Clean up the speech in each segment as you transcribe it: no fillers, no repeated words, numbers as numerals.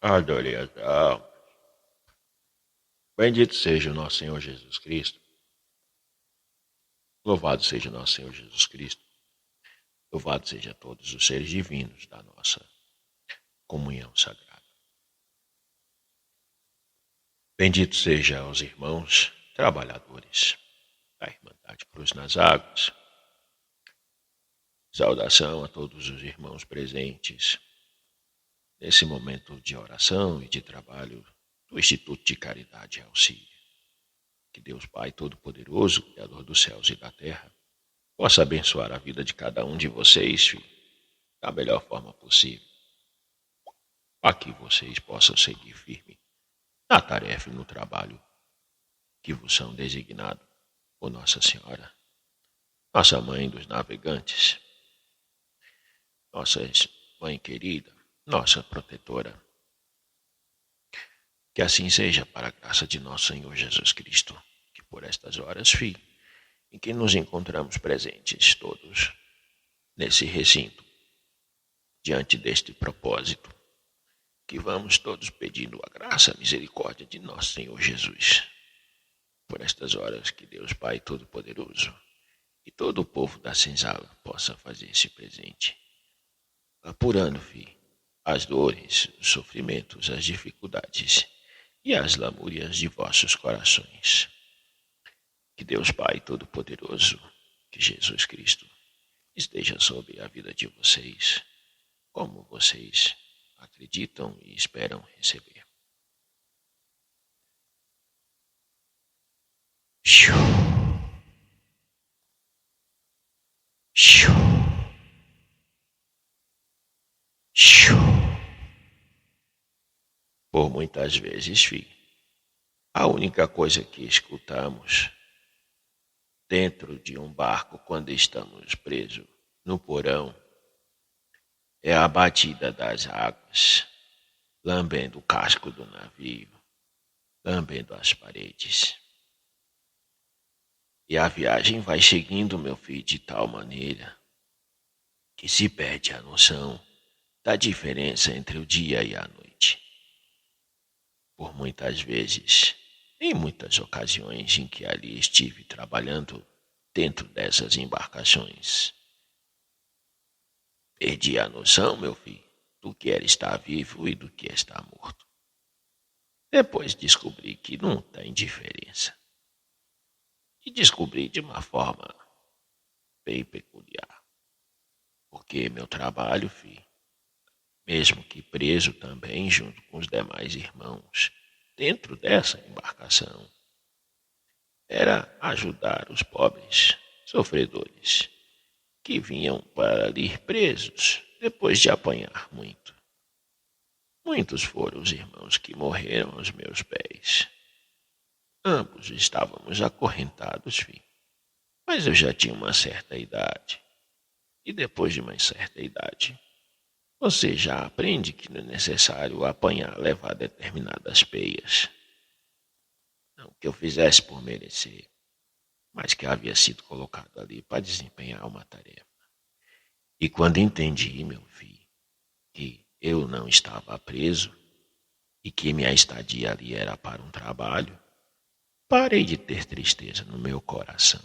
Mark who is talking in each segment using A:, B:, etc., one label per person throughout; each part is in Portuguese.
A: Adoração. Bendito seja o nosso Senhor Jesus Cristo. Louvado seja o nosso Senhor Jesus Cristo. Louvado seja todos os seres divinos da nossa comunhão sagrada. Bendito seja aos irmãos trabalhadores da Irmandade Cruz nas Águas. Saudação a todos os irmãos presentes nesse momento de oração e de trabalho do Instituto de Caridade e Auxílio. Que Deus Pai Todo-Poderoso, Criador dos céus e da terra, possa abençoar a vida de cada um de vocês, filho, da melhor forma possível, para que vocês possam seguir firme na tarefa e no trabalho que vos são designados por Nossa Senhora, nossa Mãe dos Navegantes, nossa Mãe querida, nossa protetora. Que assim seja, para a graça de nosso Senhor Jesus Cristo, que por estas horas, filho, em que nos encontramos presentes todos nesse recinto, diante deste propósito, que vamos todos pedindo a graça, a misericórdia de nosso Senhor Jesus. Por estas horas que Deus Pai Todo-Poderoso e todo o povo da senzala possa fazer esse presente, apurando, filho, as dores, os sofrimentos, as dificuldades e as lamúrias de vossos corações. Que Deus Pai Todo-Poderoso, que Jesus Cristo, esteja sobre a vida de vocês, como vocês acreditam e esperam receber. Por muitas vezes, filho, a única coisa que escutamos dentro de um barco quando estamos presos no porão é a batida das águas, lambendo o casco do navio, lambendo as paredes. E a viagem vai seguindo, meu filho, de tal maneira que se perde a noção da diferença entre o dia e a noite. Por muitas vezes, em muitas ocasiões em que ali estive trabalhando dentro dessas embarcações, perdi a noção, meu filho, do que era estar vivo e do que é estar morto. Depois descobri que não tem diferença. E descobri de uma forma bem peculiar. Porque meu trabalho, filho, mesmo que preso também junto com os demais irmãos, dentro dessa embarcação, era ajudar os pobres sofredores que vinham para ali presos depois de apanhar muito. Muitos foram os irmãos que morreram aos meus pés. Ambos estávamos acorrentados, filho, mas eu já tinha uma certa idade. E depois de uma certa idade, você já aprende que não é necessário apanhar, levar determinadas peias. Não que eu fizesse por merecer, mas que havia sido colocado ali para desempenhar uma tarefa. E quando entendi, meu filho, que eu não estava preso e que minha estadia ali era para um trabalho, parei de ter tristeza no meu coração.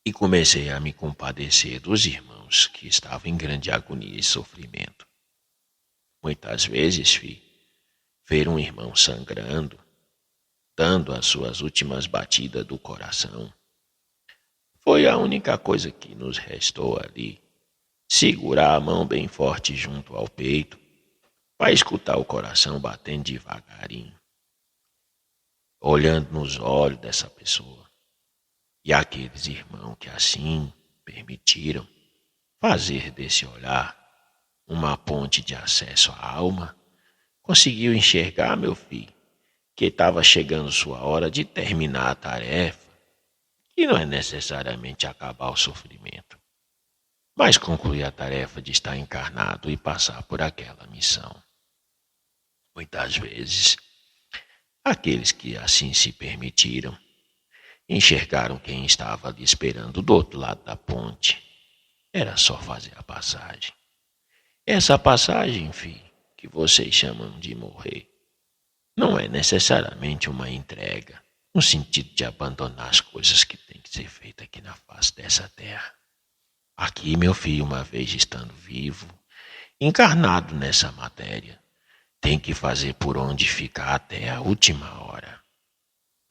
A: E comecei a me compadecer dos irmãos que estavam em grande agonia e sofrimento. Muitas vezes, filho, ver um irmão sangrando, dando as suas últimas batidas do coração, foi a única coisa que nos restou ali, segurar a mão bem forte junto ao peito, para escutar o coração batendo devagarinho, olhando nos olhos dessa pessoa. E aqueles irmãos que assim permitiram fazer desse olhar uma ponte de acesso à alma, conseguiu enxergar, meu filho, que estava chegando sua hora de terminar a tarefa, e não é necessariamente acabar o sofrimento, mas concluir a tarefa de estar encarnado e passar por aquela missão. Muitas vezes, aqueles que assim se permitiram, enxergaram quem estava ali esperando do outro lado da ponte. Era só fazer a passagem. Essa passagem, filho, que que vocês chamam de morrer não é necessariamente uma entrega, no sentido de abandonar as coisas que têm que ser feitas aqui na face dessa terra. Aqui, meu filho, uma vez estando vivo, encarnado nessa matéria, tem que fazer por onde ficar até a última hora.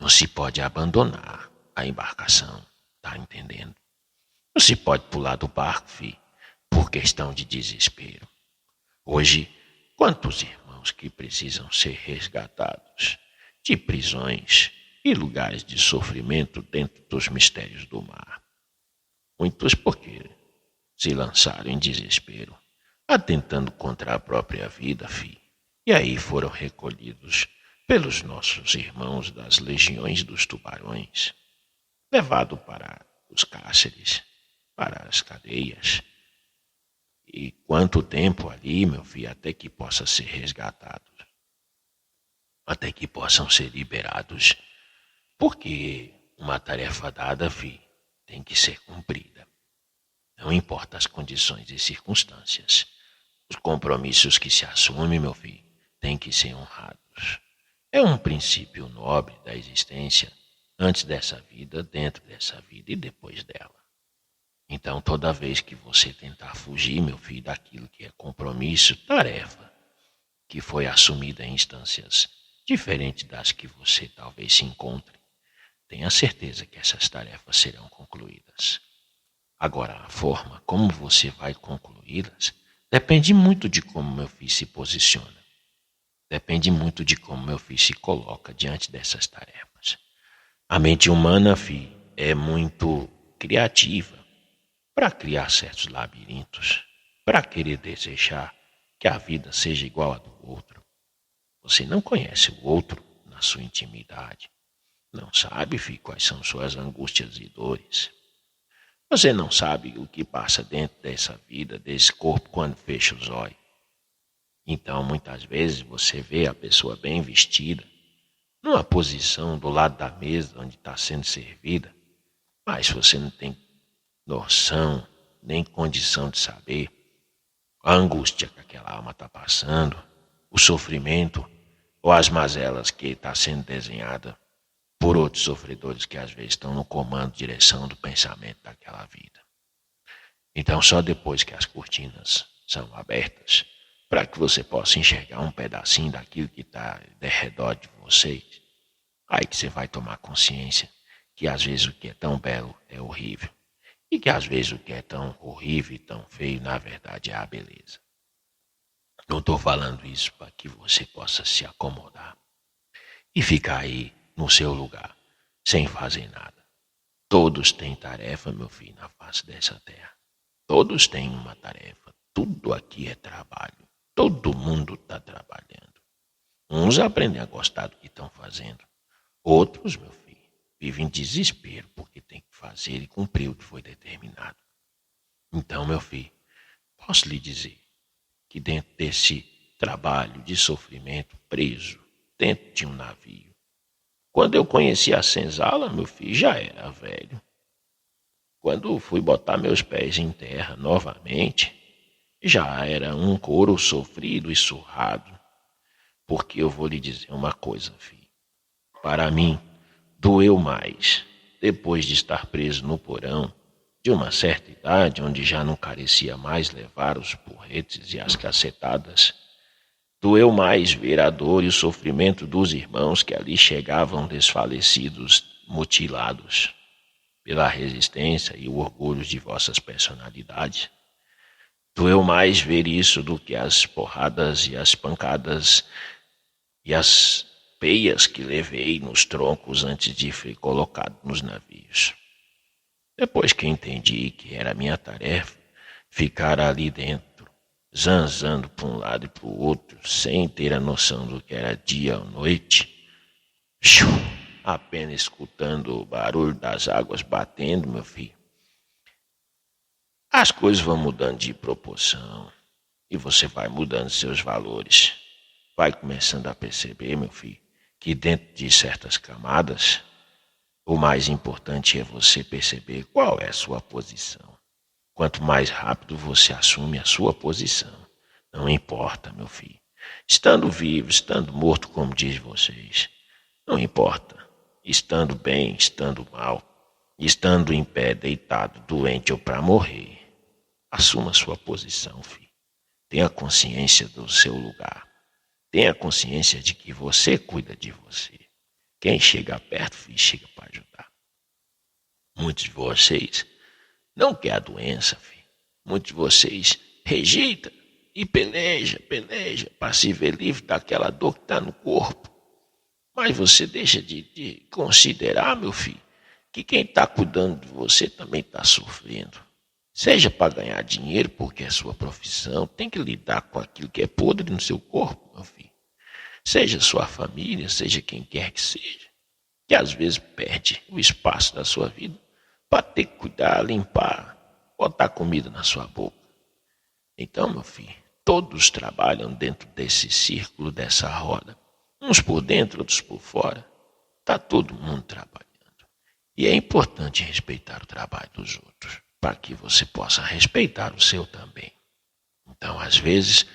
A: Não se pode abandonar a embarcação, tá entendendo? Não se pode pular do barco, filho, por questão de desespero. Hoje, quantos irmãos que precisam ser resgatados de prisões e lugares de sofrimento dentro dos mistérios do mar? Muitos porque se lançaram em desespero, atentando contra a própria vida, filho. E aí foram recolhidos pelos nossos irmãos das legiões dos tubarões, levados para os cárceres, para as cadeias. E quanto tempo ali, meu filho, até que possa ser resgatados, até que possam ser liberados, porque uma tarefa dada, filho, tem que ser cumprida. Não importa as condições e circunstâncias, os compromissos que se assumem, meu filho, têm que ser honrados. É um princípio nobre da existência antes dessa vida, dentro dessa vida e depois dela. Então, toda vez que você tentar fugir, meu filho, daquilo que é compromisso, tarefa, que foi assumida em instâncias diferentes das que você talvez se encontre, tenha certeza que essas tarefas serão concluídas. Agora, a forma como você vai concluí-las depende muito de como meu filho se posiciona. Depende muito de como meu filho se coloca diante dessas tarefas. A mente humana, filho, é muito criativa para criar certos labirintos, para querer desejar que a vida seja igual à do outro. Você não conhece o outro na sua intimidade. Não sabe, filho, quais são suas angústias e dores. Você não sabe o que passa dentro dessa vida, desse corpo, quando fecha os olhos. Então, muitas vezes, você vê a pessoa bem vestida, numa posição do lado da mesa onde está sendo servida, mas você não tem noção, nem condição de saber a angústia que aquela alma está passando, o sofrimento ou as mazelas que está sendo desenhada por outros sofredores que às vezes estão no comando, direção do pensamento daquela vida. Então, só depois que as cortinas são abertas, para que você possa enxergar um pedacinho daquilo que está ao redor de vocês, aí que você vai tomar consciência que às vezes o que é tão belo é horrível, e que às vezes o que é tão horrível e tão feio, na verdade, é a beleza. Não estou falando isso para que você possa se acomodar e ficar aí no seu lugar, sem fazer nada. Todos têm tarefa, meu filho, na face dessa terra. Todos têm uma tarefa. Tudo aqui é trabalho. Todo mundo está trabalhando. Uns aprendem a gostar do que estão fazendo. Outros, meu filho, vivem em desespero porque tem que fazer e cumprir o que foi determinado. Então, meu filho, posso lhe dizer que dentro desse trabalho de sofrimento, preso dentro de um navio, quando eu conheci a senzala, meu filho, já era velho. Quando fui botar meus pés em terra novamente, já era um couro sofrido e surrado. Porque eu vou lhe dizer uma coisa, filho. Para mim, doeu mais depois de estar preso no porão, de uma certa idade, onde já não carecia mais levar os porretes e as cacetadas. Doeu mais ver a dor e o sofrimento dos irmãos que ali chegavam desfalecidos, mutilados pela resistência e o orgulho de vossas personalidades. Doeu mais ver isso do que as porradas e as pancadas e as peias que levei nos troncos antes de ser colocado nos navios. Depois que entendi que era minha tarefa ficar ali dentro, zanzando para um lado e para o outro, sem ter a noção do que era dia ou noite, apenas escutando o barulho das águas batendo, meu filho, as coisas vão mudando de proporção e você vai mudando seus valores. Vai começando a perceber, meu filho, que dentro de certas camadas, o mais importante é você perceber qual é a sua posição. Quanto mais rápido você assume a sua posição, não importa, meu filho, Estando vivo, estando morto, como diz vocês, não importa. Estando bem, estando mal, estando em pé, deitado, doente ou para morrer, assuma sua posição, filho. Tenha consciência do seu lugar. Tenha consciência de que você cuida de você. Quem chega perto, filho, chega para ajudar. Muitos de vocês não querem a doença, filho. Muitos de vocês rejeitam e peleja para se ver livre daquela dor que está no corpo. Mas você deixa de considerar, meu filho, que quem está cuidando de você também está sofrendo. Seja para ganhar dinheiro, porque é sua profissão, tem que lidar com aquilo que é podre no seu corpo, meu filho. Seja sua família, seja quem quer que seja, que às vezes perde o espaço da sua vida para ter que cuidar, limpar, botar comida na sua boca. Então, meu filho, todos trabalham dentro desse círculo, dessa roda. Uns por dentro, outros por fora. Está todo mundo trabalhando. E é importante respeitar o trabalho dos outros, para que você possa respeitar o seu também. Então, às vezes,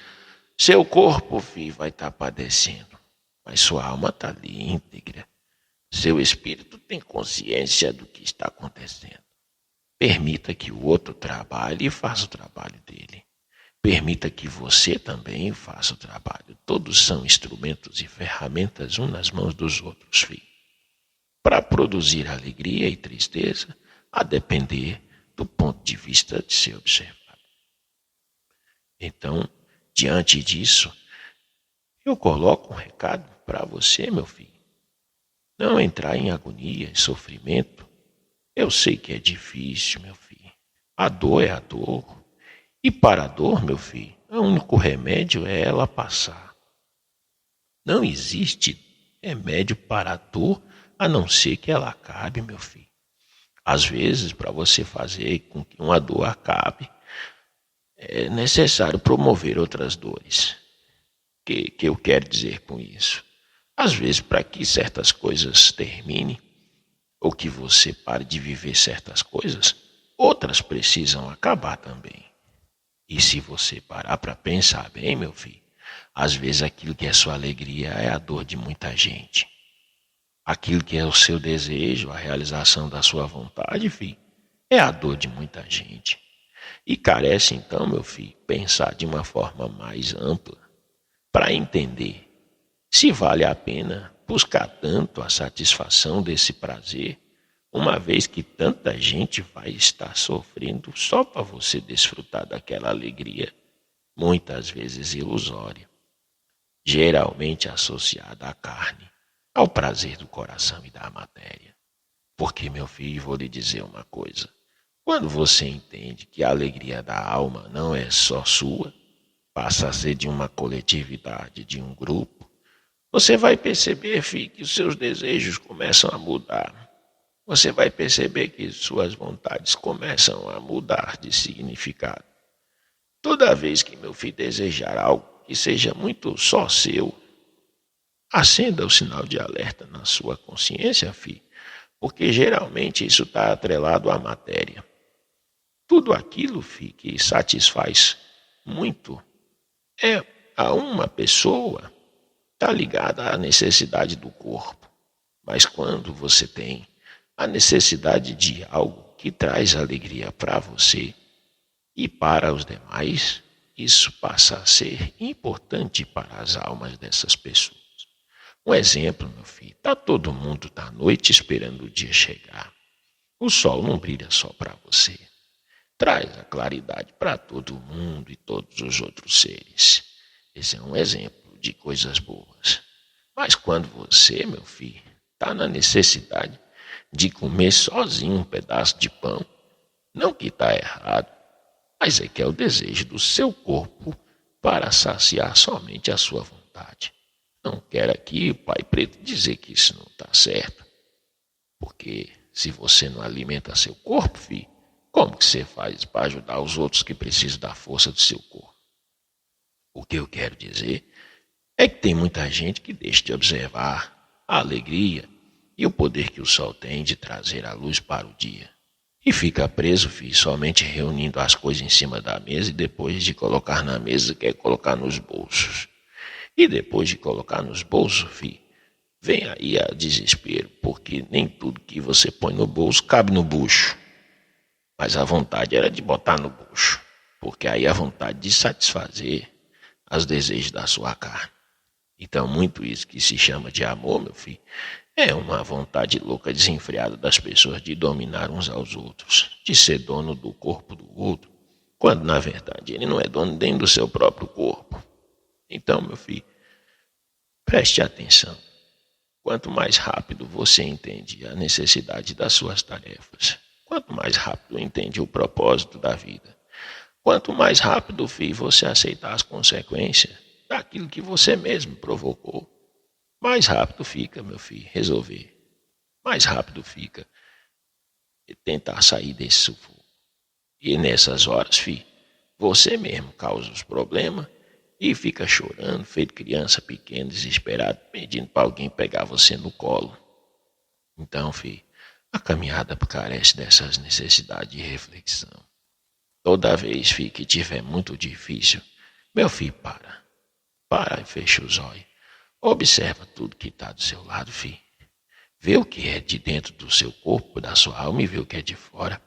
A: seu corpo, filho, vai estar padecendo, mas sua alma está ali íntegra. Seu espírito tem consciência do que está acontecendo. Permita que o outro trabalhe e faça o trabalho dele. Permita que você também faça o trabalho. Todos são instrumentos e ferramentas uns nas mãos dos outros, filho. Para produzir alegria e tristeza, a depender do ponto de vista de ser observado. Então, diante disso, eu coloco um recado para você, meu filho. Não entrar em agonia, em sofrimento. Eu sei que é difícil, meu filho. A dor é a dor. E para a dor, meu filho, o único remédio é ela passar. Não existe remédio para a dor a não ser que ela acabe, meu filho. Às vezes, para você fazer com que uma dor acabe, é necessário promover outras dores. Que eu quero dizer com isso? Às vezes, para que certas coisas terminem, ou que você pare de viver certas coisas, outras precisam acabar também. E se você parar para pensar bem, meu filho, às vezes aquilo que é sua alegria é a dor de muita gente. Aquilo que é o seu desejo, a realização da sua vontade, filho, é a dor de muita gente. E carece então, meu filho, pensar de uma forma mais ampla para entender se vale a pena buscar tanto a satisfação desse prazer, uma vez que tanta gente vai estar sofrendo só para você desfrutar daquela alegria, muitas vezes ilusória, geralmente associada à carne, ao prazer do coração e da matéria. Porque, meu filho, vou lhe dizer uma coisa. Quando você entende que a alegria da alma não é só sua, passa a ser de uma coletividade, de um grupo, você vai perceber, filho, que os seus desejos começam a mudar. Você vai perceber que suas vontades começam a mudar de significado. Toda vez que meu filho desejar algo que seja muito só seu, acenda o sinal de alerta na sua consciência, filho, porque geralmente isso está atrelado à matéria. Tudo aquilo, filho, que satisfaz muito é a uma pessoa, está ligada à necessidade do corpo. Mas quando você tem a necessidade de algo que traz alegria para você e para os demais, isso passa a ser importante para as almas dessas pessoas. Um exemplo, meu filho, está todo mundo da noite esperando o dia chegar. O sol não brilha só para você. Traz a claridade para todo mundo e todos os outros seres. Esse é um exemplo de coisas boas. Mas quando você, meu filho, está na necessidade de comer sozinho um pedaço de pão, não que está errado, mas é que é o desejo do seu corpo para saciar somente a sua vontade. Não quero aqui, Pai Preto, dizer que isso não está certo, porque se você não alimenta seu corpo, filho, como que você faz para ajudar os outros que precisam da força do seu corpo? O que eu quero dizer é que tem muita gente que deixa de observar a alegria e o poder que o sol tem de trazer a luz para o dia. E fica preso, filho, somente reunindo as coisas em cima da mesa e depois de colocar na mesa quer colocar nos bolsos. E depois de colocar nos bolsos, filho, vem aí a desespero, porque nem tudo que você põe no bolso cabe no bucho. Mas a vontade era de botar no bucho, porque aí a vontade de satisfazer os desejos da sua carne. Então, muito isso que se chama de amor, meu filho, é uma vontade louca, desenfreada das pessoas de dominar uns aos outros, de ser dono do corpo do outro, quando na verdade ele não é dono nem do seu próprio corpo. Então, meu filho, preste atenção. Quanto mais rápido você entende a necessidade das suas tarefas, quanto mais rápido entende o propósito da vida, quanto mais rápido, filho, você aceitar as consequências daquilo que você mesmo provocou, mais rápido fica, meu filho, resolver. Mais rápido fica tentar sair desse sufoco. E nessas horas, filho, você mesmo causa os problemas e fica chorando, feito criança pequena, desesperado, pedindo para alguém pegar você no colo. Então, filho, a caminhada carece dessas necessidades de reflexão. Toda vez, filho, que tiver muito difícil, meu filho, para e fecha os olhos. Observa tudo que está do seu lado, filho. Vê o que é de dentro do seu corpo, da sua alma, e vê o que é de fora.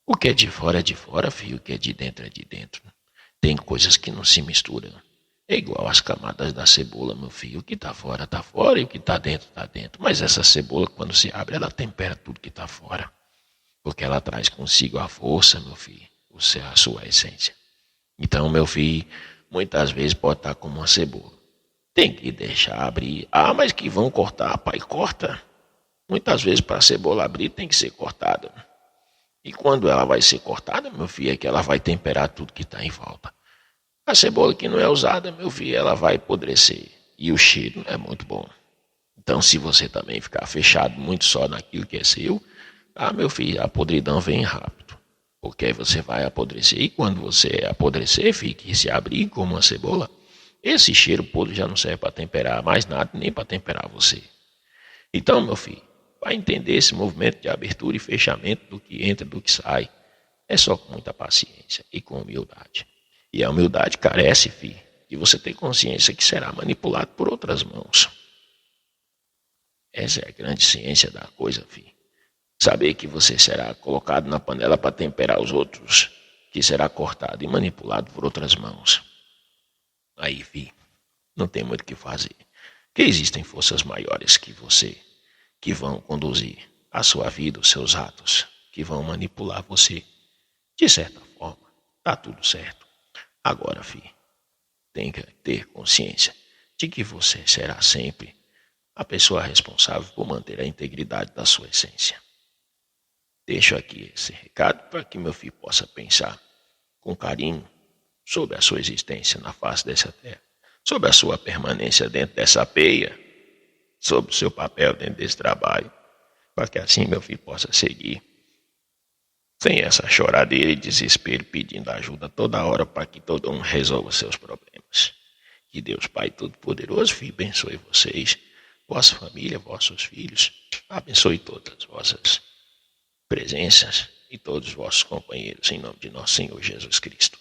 A: O que é de fora, filho. O que é de dentro é de dentro. Tem coisas que não se misturam. É igual as camadas da cebola, meu filho. O que está fora e o que está dentro está dentro. Mas essa cebola, quando se abre, ela tempera tudo que está fora. Porque ela traz consigo a força, meu filho, a sua essência. Então, meu filho, muitas vezes pode estar como uma cebola. Tem que deixar abrir. Ah, mas que vão cortar, pai, corta. Muitas vezes para a cebola abrir tem que ser cortada. E quando ela vai ser cortada, meu filho, é que ela vai temperar tudo que está em volta. A cebola que não é usada, meu filho, ela vai apodrecer. E o cheiro não é muito bom. Então, se você também ficar fechado muito só naquilo que é seu, meu filho, a podridão vem rápido. Porque aí você vai apodrecer. E quando você apodrecer, fique e se abrir como uma cebola, esse cheiro podre já não serve para temperar mais nada, nem para temperar você. Então, meu filho, para entender esse movimento de abertura e fechamento do que entra e do que sai, é só com muita paciência e com humildade. E a humildade carece, filho, de você ter consciência que será manipulado por outras mãos. Essa é a grande ciência da coisa, filho. Saber que você será colocado na panela para temperar os outros, que será cortado e manipulado por outras mãos. Aí, filho, não tem muito o que fazer. Que existem forças maiores que você, que vão conduzir a sua vida, os seus atos, que vão manipular você. De certa forma, tá tudo certo. Agora, filho, tem que ter consciência de que você será sempre a pessoa responsável por manter a integridade da sua essência. Deixo aqui esse recado para que meu filho possa pensar com carinho sobre a sua existência na face dessa terra, sobre a sua permanência dentro dessa peia, sobre o seu papel dentro desse trabalho, para que assim meu filho possa seguir sem essa choradeira e desespero, pedindo ajuda toda hora para que todo mundo resolva seus problemas. Que Deus Pai Todo-Poderoso, filho, abençoe vocês, vossa família, vossos filhos, abençoe todas as vossas presenças e todos os vossos companheiros, em nome de nosso Senhor Jesus Cristo.